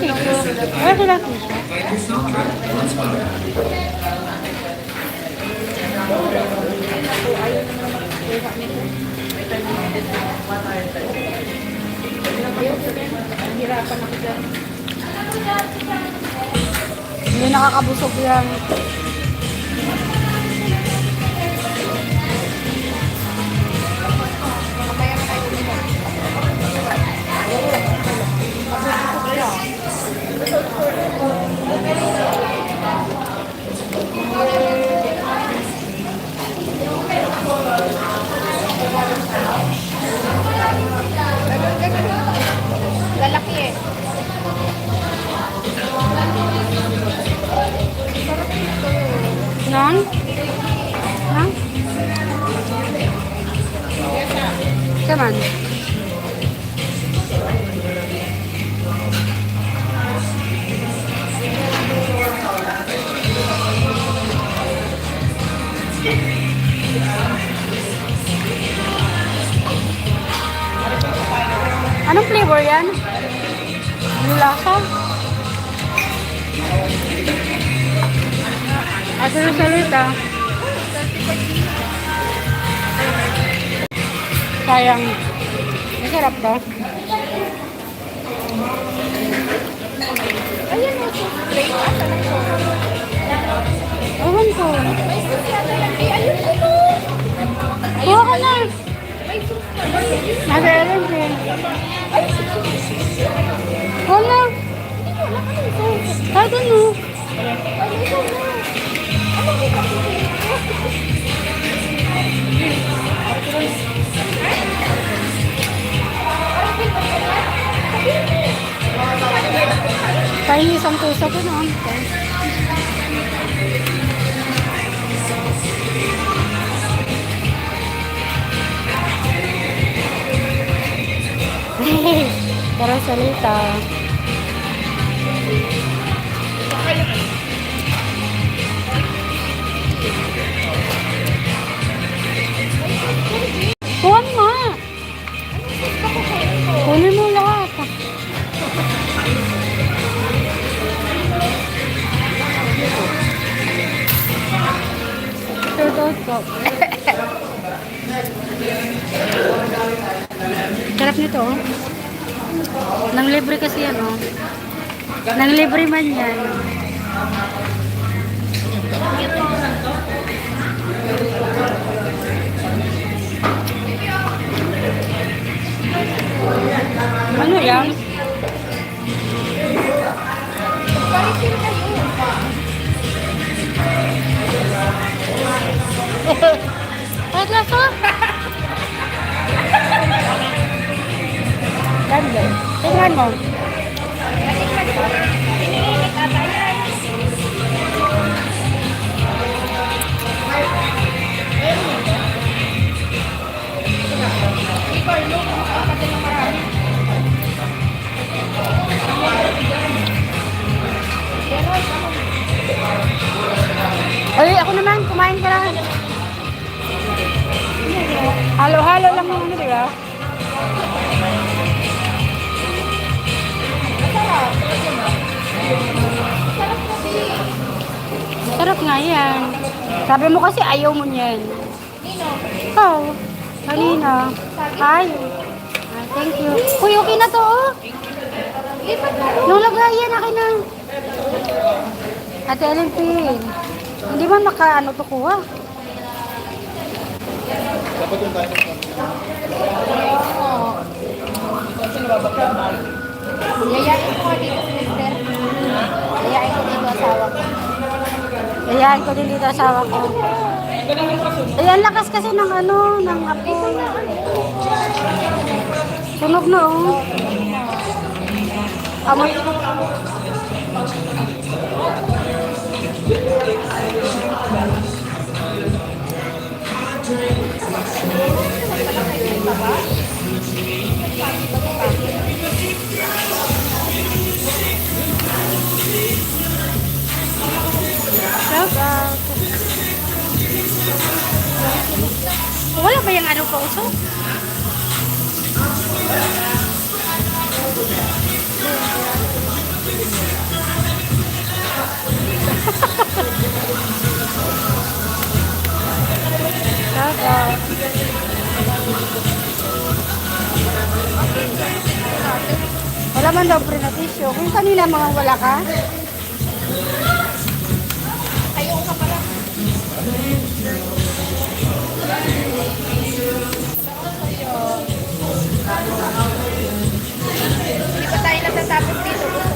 yung tissue. Wala silang tissue. Hirapan ako dyan. Hindi nakakabusog yan. Mamaya na tayo uminom. Lalaki eh. Nang? Nang? Kaman? Anong flavor yan? Anong lasa? Asa na salita? Sayang. Masarap ba? Ayan o, straight ata lang po. Ewan ko. May sauce yata yan. Eh, ayun ko to. Kuha ka na. May sauce na. Nasa alam din. Ay, Wala. wala ka ng sauce. Kahit ano. Ay, may sauce na. Ano ko kasi? Kain isang tusa ko na. Tara salita. Kuha mo nga. Kunin mo lahat. Ito. Sarap nito, oh. Nang libre kasi yan, oh. Nang libre man yan. Ano yan? Palitin kayo. Kahit lasa? Ganda. Tingnan mo. Iniinit ata yan. Ikaw, no? Kapatid ng marami. Ay, ako naman. Kumain ka lang. Halo-halo lang yung ano, di ba? Sarap nga yan. Sabi mo kasi ayaw mo niyan. Nino? Ikaw. Kanina. Ay. Thank you. Uy, okay na to, oh. Lipat na rin. Yung lagayan, akin na. Ate Ellen Pin. Hindi man maka-ano to kuha. Dapat yung tayo. Yayain ko nga dito, sister. Yayain ko dito asawa ko. Ayan ko din dito asawa ko. Ayan, lakas kasi ng ano, ng apoy. Sunog na, oh. Amoy. Shout out. Wala ba yung ano pa uso? Dagat. Wala man daw pre na tissue. Kung kanina mga wala ka.